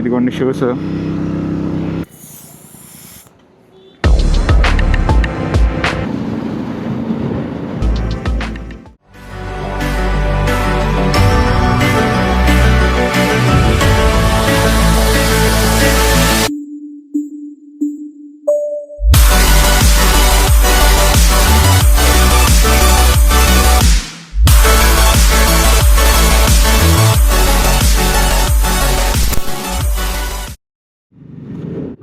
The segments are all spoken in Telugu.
ఇదిగోండి shoes.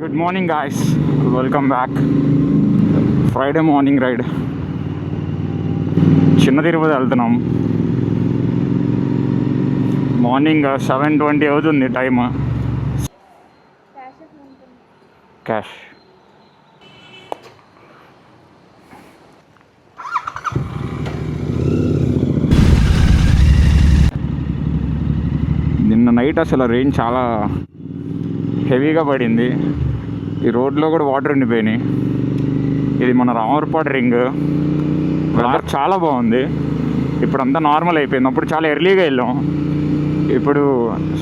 Good morning guys, welcome back. Friday morning ride. చిన్న తిరుపతి వెళ్తున్నాం. మార్నింగ్ 7:20 అవుతుంది టైమ్. క్యాష్ నిన్న నైట్ అసలు రెయిన్ చాలా హెవీగా పడింది. ఈ రోడ్లో కూడా వాటర్ ఉండిపోయినాయి. ఇది మన రామవరపాడు రింగ్. వెదర్ చాలా బాగుంది. ఇప్పుడు అంతా నార్మల్ అయిపోయింది. అప్పుడు చాలా ఎర్లీగా వెళ్ళాం. ఇప్పుడు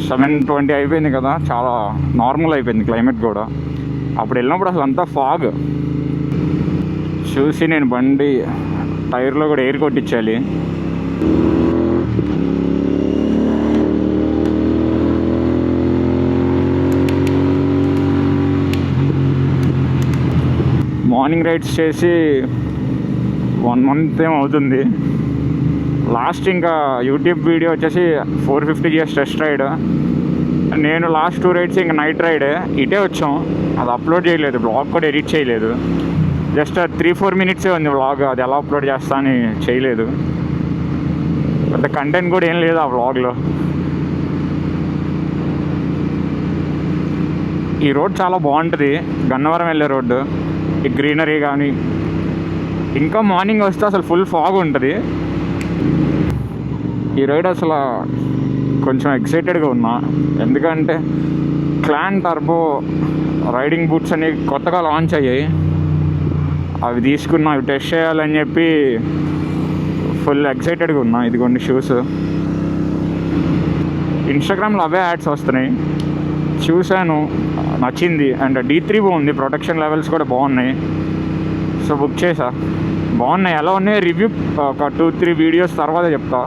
7:20 అయిపోయింది కదా, చాలా నార్మల్ అయిపోయింది క్లైమేట్ కూడా. అప్పుడు వెళ్ళినప్పుడు అసలు అంతా ఫాగ్. చూసి నేను బండి టైర్లో కూడా ఎయిర్ కొట్టించాలి. మార్నింగ్ రైడ్స్ చేసి 1 month ఏమో అవుతుంది. లాస్ట్ ఇంకా యూట్యూబ్ వీడియో వచ్చేసి 450 GS టెస్ట్ రైడ్. నేను లాస్ట్ 2 రైడ్స్ ఇంకా నైట్ రైడ్ ఇటే వచ్చాం. అది అప్లోడ్ చేయలేదు, బ్లాగ్ కూడా ఎడిట్ చేయలేదు. జస్ట్ 3-4 minutes ఉంది వ్లాగ్. అది ఎలా అప్లోడ్ చేస్తా అని చేయలేదు. పెద్ద కంటెంట్ కూడా ఏం లేదు ఆ వ్లాగ్లో. ఈ రోడ్ చాలా బాగుంటుంది, గన్నవరం వెళ్ళే రోడ్డు. ఈ గ్రీనరీ కానీ, ఇంకా మార్నింగ్ వస్తే అసలు ఫుల్ ఫాగ్ ఉంటుంది. ఈ రైడ్ అసలు కొంచెం ఎక్సైటెడ్గా ఉన్నా, ఎందుకంటే క్లాన్ టర్బో రైడింగ్ బూట్స్ అని కొత్తగా లాంచ్ అయ్యాయి. అవి తీసుకున్నా, అవి టెస్ట్ చేయాలని చెప్పి ఫుల్ ఎక్సైటెడ్గా ఉన్నా. ఇదిగోండి షూస్. ఇన్స్టాగ్రామ్లో అవే యాడ్స్ వస్తున్నాయి, చూశాను, నచ్చింది. అండ్ D3 బాగుంది, ప్రొటెక్షన్ లెవెల్స్ కూడా బాగున్నాయి. సో బుక్ చేసా. బాగున్నాయి. ఎలా ఉన్నాయి రివ్యూ ఒక 2-3 వీడియోస్ తర్వాత చెప్తా,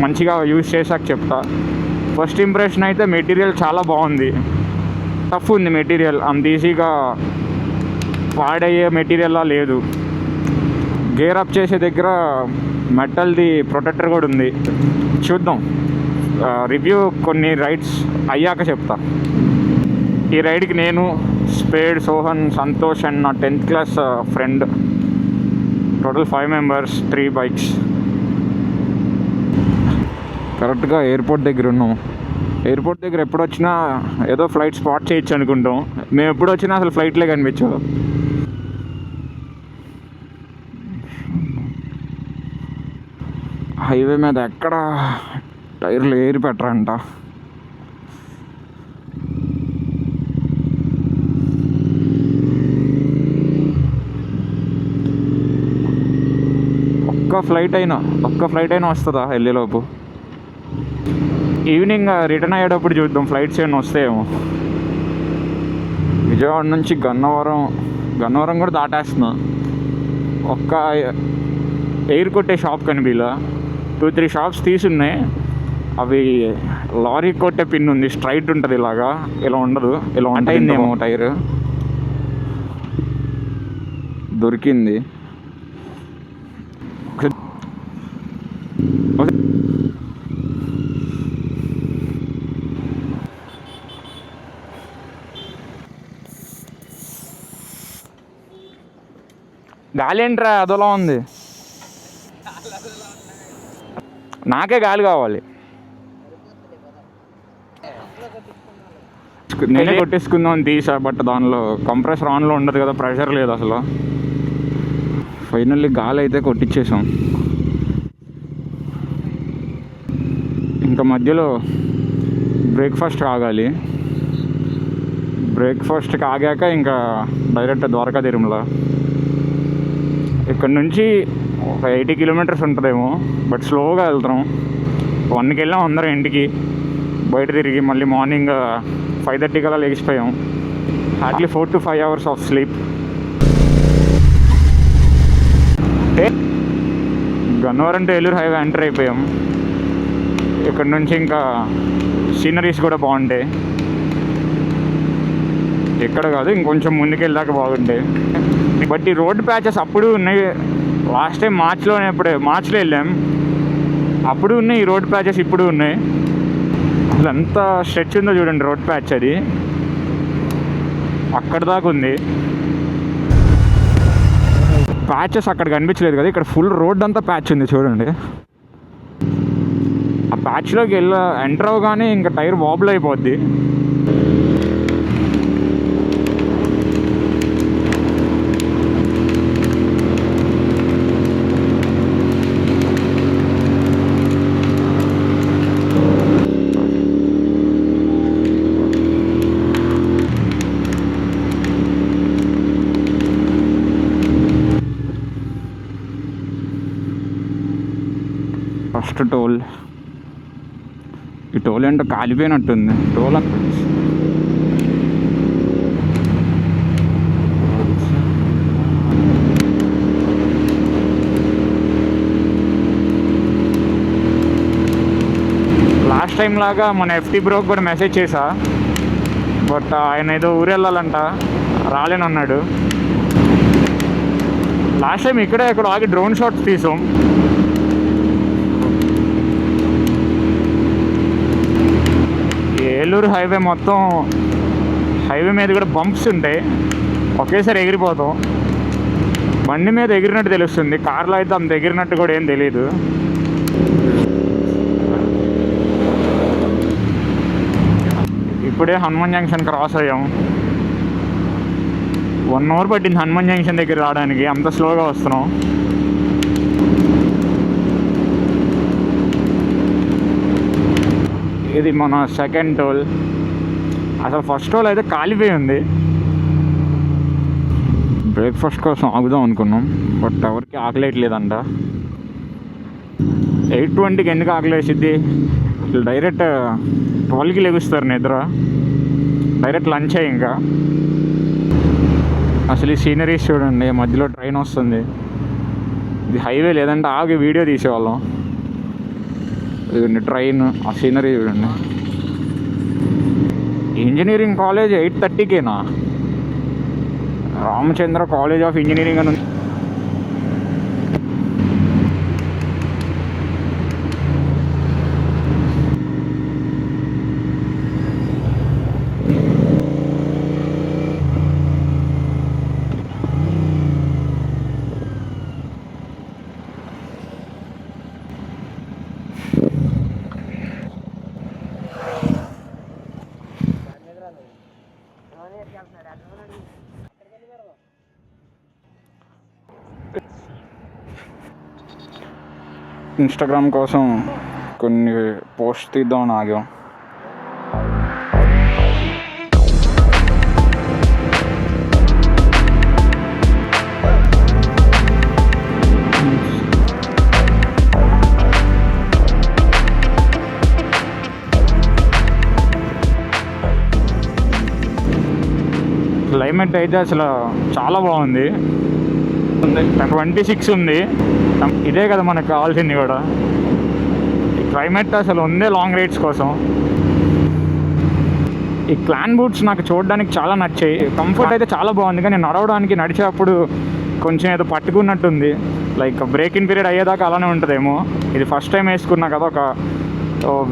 మంచిగా యూజ్ చేశాక చెప్తా. ఫస్ట్ ఇంప్రెషన్ అయితే మెటీరియల్ చాలా బాగుంది. టఫ్ ఉంది మెటీరియల్, అంత ఈజీగా పాడయ్యే మెటీరియల్లా లేదు. గేర్ అప్ చేసే దగ్గర మెటల్ది ప్రొటెక్టర్ కూడా ఉంది. చూద్దాం, రివ్యూ కొన్ని రైడ్స్ అయ్యాక చెప్తా. ఈ రైడ్కి నేను, స్పేడ్, సోహన్, సంతోష్ అండ్ నా 10th class friend, total 5 members, 3 bikes. కరెక్ట్గా ఎయిర్పోర్ట్ దగ్గర ఉన్నాం. ఎయిర్పోర్ట్ దగ్గర ఎప్పుడు వచ్చినా ఏదో ఫ్లైట్ స్పాట్ చేయొచ్చు అనుకుంటాం. మేము ఎప్పుడు వచ్చినా అసలు ఫ్లైట్లే కనిపించవు. హైవే మీద ఎక్కడ టైర్లు ఎయిర్ పెట్టరంట. ఒక్క ఫ్లైట్ అయినా వస్తుందా వెళ్ళేలోపు? ఈవినింగ్ రిటర్న్ అయ్యేటప్పుడు చూద్దాం, ఫ్లైట్స్ ఏమైనా వస్తాయేమో. విజయవాడ నుంచి గన్నవరం కూడా దాటేస్తున్నా. ఒక్క ఎయిర్ కొట్టే షాప్ కనిపిలా. 2-3 షాప్స్ తీసున్నాయి. అవి లారీ కొట్టే పిన్ ఉంది, స్ట్రైట్ ఉంటుంది, ఇలా ఉండదు. ఇలా అయిందేమో టైర్. దొరికింది. గాలి ఏంట్రా అదోలా ఉంది? నాకే గాలి కావాలి. నేనే కొట్టేసుకుందాం అని తీసా, బట్ దానిలో కంప్రెసర్ ఆన్లో ఉండదు కదా, ప్రెషర్ లేదు అసలు. ఫైనల్లీ గాలి అయితే కొట్టించేసాం. ఇంకా మధ్యలో బ్రేక్ఫాస్ట్ ఆగాలి. బ్రేక్ఫాస్ట్కి ఆగాక ఇంకా డైరెక్ట్ ద్వారకా తిరుమల. ఇక్కడ నుంచి ఒక 80 kilometers ఉంటుందేమో, బట్ స్లోగా వెళ్తాం. 1కి వెళ్ళాం అందరం ఇంటికి. బయట తిరిగి మళ్ళీ మార్నింగ్ 5:30 కల్లా లేచిపోయాం. Hardly 4 to 5 hours of sleep. Gannavaram to Eluru highway enter అయిపోయాం. ఇక్కడ నుంచి ఇంకా సీనరీస్ కూడా బాగుంటాయి. ఎక్కడ కాదు, ఇంకొంచెం ముందుకు వెళ్ళాక బాగుంటాయి. బట్ ఈ రోడ్ ప్యాచెస్ అప్పుడు ఉన్నాయి. లాస్ట్ టైం మార్చ్లో వెళ్ళాం, అప్పుడు ఉన్నాయి ఈ రోడ్ ప్యాచెస్, ఇప్పుడు ఉన్నాయి. అసలు ఎంత స్ట్రెచ్ ఉందో చూడండి రోడ్ ప్యాచ్. అది అక్కడ దాకా ఉంది. ప్యాచెస్ అక్కడ కనిపించలేదు కదా, ఇక్కడ ఫుల్ రోడ్ అంతా ప్యాచ్ ఉంది చూడండి. ఆ ప్యాచ్లోకి ఎంటర్ అవగానే ఇంకా టైర్ వాబుల్ అయిపోద్ది. ఫస్ట్ టోల్, ఈ టోల్ ఏంటో కాలిపోయినట్టుంది. టోల్ లాస్ట్ టైం లాగా మన ఎఫ్టీ బ్రోకి కూడా మెసేజ్ చేశా, బట్ ఆయన ఏదో ఊరు వెళ్ళాలంట, రాలేనన్నాడు. లాస్ట్ టైం ఇక్కడే ఇక్కడ ఆగి డ్రోన్ షాట్స్ తీసాం. ఏలూరు హైవే మొత్తం, హైవే మీద కూడా బంప్స్ ఉంటాయి, ఒకేసారి ఎగిరిపోతాం. బండి మీద ఎగిరినట్టు తెలుస్తుంది, కార్లో అయితే అంత ఎగిరినట్టు కూడా ఏం తెలియదు. ఇప్పుడే హనుమాన్ జంక్షన్ క్రాస్ అయ్యాం. 1 hour పట్టింది హనుమాన్ జంక్షన్ దగ్గర రావడానికి, అంత స్లోగా వస్తున్నాం. ఇది మన సెకండ్ టోల్. అసలు ఫస్ట్ టోల్ అయితే కాలిపోయి ఉంది. బ్రేక్ఫాస్ట్ కోసం ఆగుదాం అనుకున్నాం, బట్ ఎవరికి ఆకలేయట్లేదంట. 8:20కి ఎందుకు ఆకలేసిద్ది? డైరెక్ట్ 12కి లెగుస్తారు నిద్ర, డైరెక్ట్ లంచ్ అయ్యి. ఇంకా అసలు ఈ సీనరీస్ చూడండి, మధ్యలో ట్రైన్ వస్తుంది. ఇది హైవే, లేదంటే ఆగి వీడియో తీసేవాళ్ళం. ఇదండి ట్రైన్, ఆ సీనరీ చూడండి. ఇంజనీరింగ్ కాలేజ్ 8:30కేనా? రామచంద్ర కాలేజ్ ఆఫ్ ఇంజనీరింగ్ అని. ఇన్స్టాగ్రామ్ కోసం కొన్ని పోస్ట్ తీద్దామని ఆగాం. క్లైమేట్ అయితే అసలు చాలా బాగుంది. 26 ఉంది. ఇదే కదా మనకు కావాల్సింది కూడా. ఈ క్లైమేట్ అసలు ఉందే లాంగ్ రైడ్స్ కోసం. ఈ క్లాన్ బూట్స్ నాకు చూడడానికి చాలా నచ్చాయి. కంఫర్ట్ అయితే చాలా బాగుంది, కానీ నడవడానికి నడిచేటప్పుడు కొంచెం ఏదో పట్టుకున్నట్టుంది. లైక్ బ్రేక్ ఇన్ పీరియడ్ అయ్యేదాకా అలానే ఉంటుందేమో. ఇది ఫస్ట్ టైం వేసుకున్నా కదా, ఒక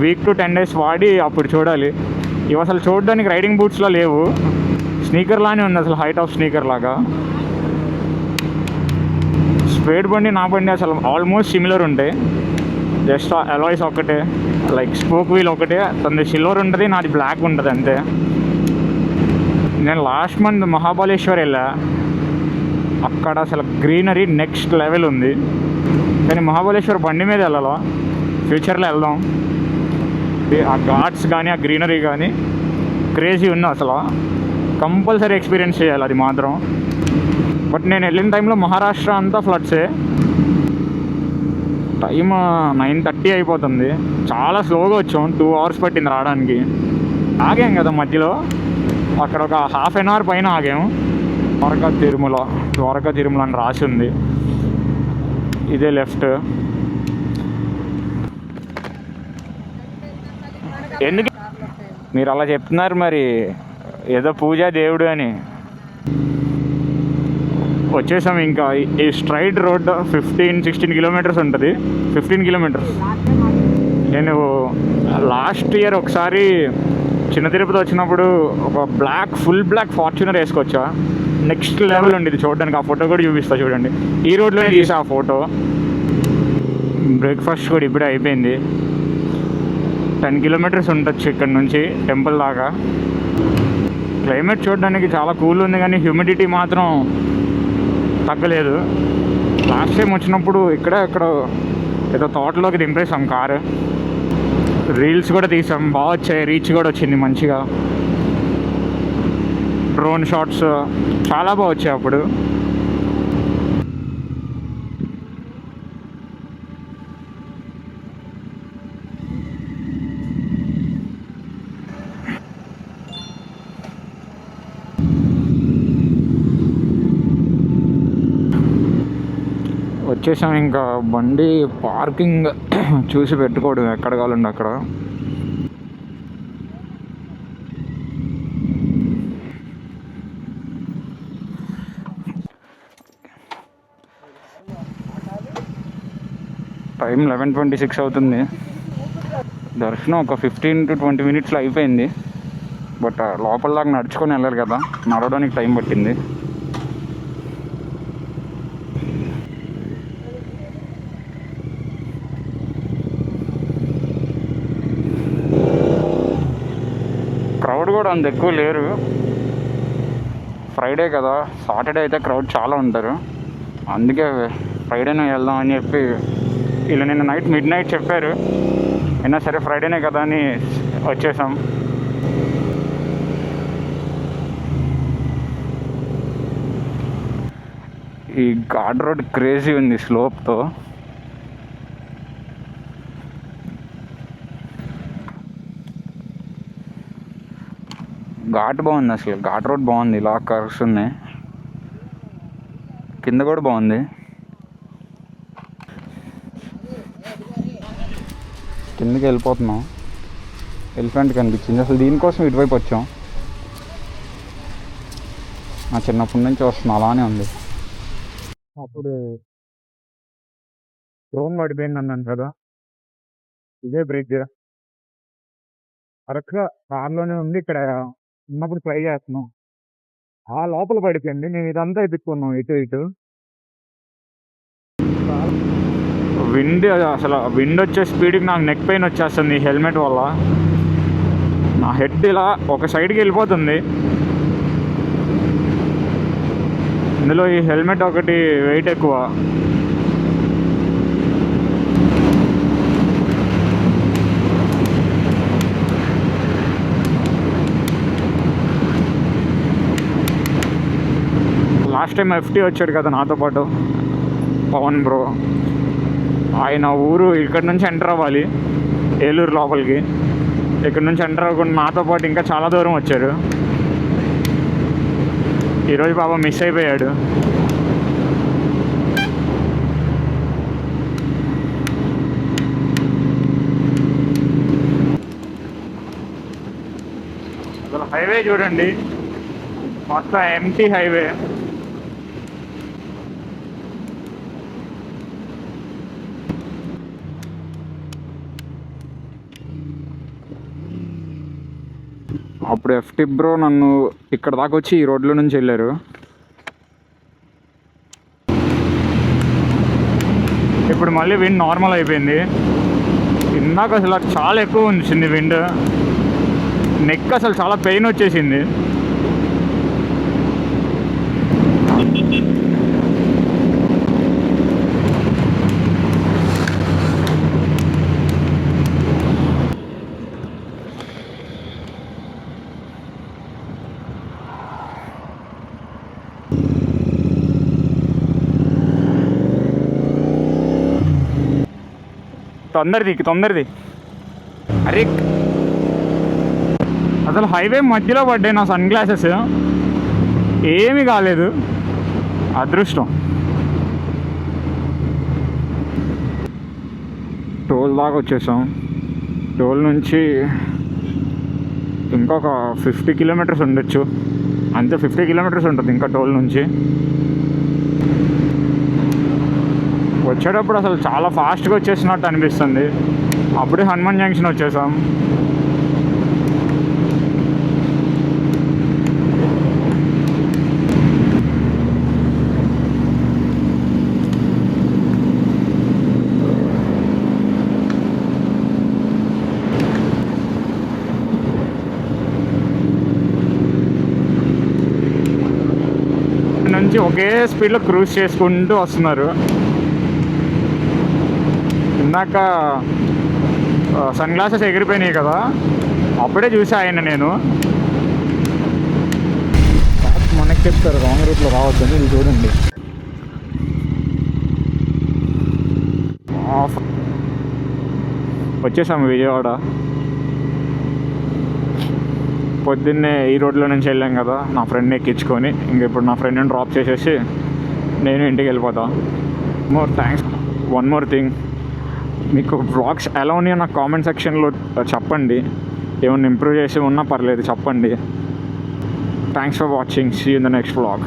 వీక్ to 10 days వాడి అప్పుడు చూడాలి. ఇవి అసలు చూడడానికి రైడింగ్ బూట్స్లో లేవు, స్నీకర్ లానే ఉంది, అసలు హైట్ ఆఫ్ స్నీకర్ లాగా. స్పేడ్ బండి నా బండి అసలు ఆల్మోస్ట్ సిమిలర్ ఉంటాయి. జస్ట్ అలాయ్స్ ఒకటే, లైక్ స్పోక్ వీల్ ఒకటే. తనది సిల్వర్ ఉంటుంది, నాది బ్లాక్ ఉంటుంది అంతే. నేను లాస్ట్ మంత్ మహాబలేశ్వర్ వెళ్ళా, అక్కడ అసలు గ్రీనరీ నెక్స్ట్ లెవెల్ ఉంది. కానీ మహాబలేశ్వర్ బండి మీద వెళ్ళాలా, ఫ్యూచర్లో వెళ్దాం. ఆ ఘాట్స్ కానీ ఆ గ్రీనరీ కానీ క్రేజీ ఉంది అసలు. కంపల్సరీ ఎక్స్పీరియన్స్ చేయాలి అది మాత్రం. బట్ నేను వెళ్ళిన టైంలో మహారాష్ట్ర అంతా ఫ్లడ్సే. టైం 9:30 అయిపోతుంది. చాలా స్లోగా వచ్చాం, 2 hours పట్టింది రావడానికి. ఆగాం కదా మధ్యలో, అక్కడ ఒక హాఫ్ అన్ అవర్ పైన ఆగాము. ద్వారకా తిరుమల అని రాసి ఉంది. ఇదే లెఫ్ట్. ఎందుకు మీరు అలా చెప్తున్నారు మరి? ఏదో పూజ దేవుడు అని. వచ్చేసాం. ఇంకా ఈ స్ట్రైట్ రోడ్ 15-16 కిలోమీటర్స్ ఉంటుంది. 15 కిలోమీటర్స్. నేను లాస్ట్ ఇయర్ ఒకసారి చిన్న తిరుపతి వచ్చినప్పుడు ఒక ఫుల్ బ్లాక్ ఫార్చ్యూనర్ వేసుకొచ్చా. నెక్స్ట్ లెవెల్ ఉండేది చూడడానికి. ఆ ఫోటో కూడా చూపిస్తా చూడండి. ఈ రోడ్లోనే తీసా ఆ ఫోటో. బ్రేక్ఫాస్ట్ కూడా ఇప్పుడే అయిపోయింది. 10 కిలోమీటర్స్ ఉండొచ్చు ఇక్కడ నుంచి టెంపుల్ దాకా. క్లైమేట్ చూడడానికి చాలా కూల్ ఉంది, కానీ హ్యూమిడిటీ మాత్రం తగ్గలేదు. లాస్ట్ టైం వచ్చినప్పుడు ఎక్కడ ఏదో తోటలోకి దింపేసాం కారు. రీల్స్ కూడా తీసాం, బాగా వచ్చాయి. రీచ్ కూడా వచ్చింది మంచిగా. డ్రోన్ షాట్స్ చాలా బాగా వచ్చాయి అప్పుడు. వచ్చేసాం. ఇంకా బండి పార్కింగ్ చూసి పెట్టుకోవడం, ఎక్కడ కావాలండి అక్కడ. టైం 11:26 అవుతుంది. దర్శనం ఒక 15-20 మినిట్స్లో అయిపోయింది. బట్ లోపల దాకా నడుచుకొని వెళ్ళాలి కదా, నడవడానికి టైం పట్టింది. క్రౌడ్ కూడా అంత ఎక్కువ లేరు. ఫ్రైడే కదా, సాటర్డే అయితే క్రౌడ్ చాలా ఉంటారు. అందుకే ఫ్రైడేనే వెళ్దాం అని చెప్పి వీళ్ళు నిన్న మిడ్ నైట్ చెప్పారు. అయినా సరే ఫ్రైడేనే కదా అని వచ్చేసాం. ఈ ఘాట్ రోడ్ క్రేజీ ఉంది స్లోప్తో. ఘాట్ బాగుంది అసలు. ఘాట్ రోడ్ బాగుంది. ఇలా కర్వ్స్ ఉన్నాయి. కింద కూడా బాగుంది. కిందకి వెళ్ళిపోతున్నాం. ఎలిఫెంట్ కనిపించింది. అసలు దీనికోసం ఇటువైపు వచ్చాం. నా చిన్నప్పటి నుంచి వస్తున్నా, అలానే ఉంది. అప్పుడు డ్రోన్ పడిపోయింది అన్నాను కదా, ఇదే బ్రిడ్జ్. కరెక్ట్గా కార్లోనే ఉంది. ఇక్కడ ఉన్నప్పుడు ట్రై చేస్తున్నాం. ఆ లోపల పడిపోయింది. నేను ఇదంతా ఎత్తుక్కున్నాం ఇటు. విండ్ వచ్చే స్పీడ్కి నాకు నెక్ పెయిన్ వచ్చేస్తుంది హెల్మెట్ వల్ల. నా హెడ్ ఇలా ఒక సైడ్కి వెళ్ళిపోతుంది. ఇందులో ఈ హెల్మెట్ ఒకటి వెయిట్ ఎక్కువ. లాస్ట్ టైం FT వచ్చాడు కదా నాతో పాటు, పవన్ బ్రో. ఆయన ఊరు ఇక్కడ నుంచి ఎంటర్ అవ్వాలి, ఏలూరు లోపలికి. ఇక్కడ నుంచి ఎంటర్ అవ్వకుండా నాతో పాటు ఇంకా చాలా దూరం వచ్చారు. ఈరోజు పాపం మిస్ అయిపోయాడు. అసలు హైవే చూడండి, మొత్తం ఎంటీ హైవే. అప్పుడు FT బ్రో నన్ను ఇక్కడ దాకా వచ్చి ఈ రోడ్లో నుంచి వెళ్ళారు. ఇప్పుడు మళ్ళీ విండ్ నార్మల్ అయిపోయింది. ఇందాక అసలు చాలా ఎక్కువ ఉంచింది విండ్. నెక్ అసలు చాలా పెయిన్ వచ్చేసింది. తొందరది. అరే అసలు హైవే మధ్యలో పడ్డాయి నా సన్ గ్లాసెస్, ఏమీ కాలేదు, అదృష్టం. టోల్ దాకా వచ్చేసాం. టోల్ నుంచి ఇంకొక 50 కిలోమీటర్స్ ఉండొచ్చు, అంతే. 50 కిలోమీటర్స్ ఉంటుంది ఇంకా టోల్ నుంచి. వచ్చేటప్పుడు అసలు చాలా ఫాస్ట్గా వచ్చేసినట్టు అనిపిస్తుంది. అప్పుడే హనుమాన్ జంక్షన్ వచ్చేసాం. నుంచి ఒకే స్పీడ్లో క్రూజ్ చేసుకుంటూ వస్తున్నారు. ఇందాక సన్ గ్లాసెస్ ఎగిరిపోయినాయి కదా, అప్పుడే చూసా ఆయన. నేను మనకి చెప్తారు రాంగ్ రూట్లో రావద్దని. ఇది చూడండి, వచ్చేసాము విజయవాడ. పొద్దున్నే ఈ రోడ్లో నుంచి వెళ్ళాం కదా నా ఫ్రెండ్ని ఎక్కించుకొని. ఇంక ఇప్పుడు నా ఫ్రెండ్ని డ్రాప్ చేసేసి నేను ఇంటికి వెళ్ళిపోతా. వన్ మోర్ థింగ్, మీకు వ్లాగ్స్ ఎలా ఉన్నాయో నాకు కామెంట్ సెక్షన్లో చెప్పండి. ఏమన్నా ఇంప్రూవ్ చేసి ఉన్నా పర్లేదు, చెప్పండి. Thanks for watching. See you in the next vlog.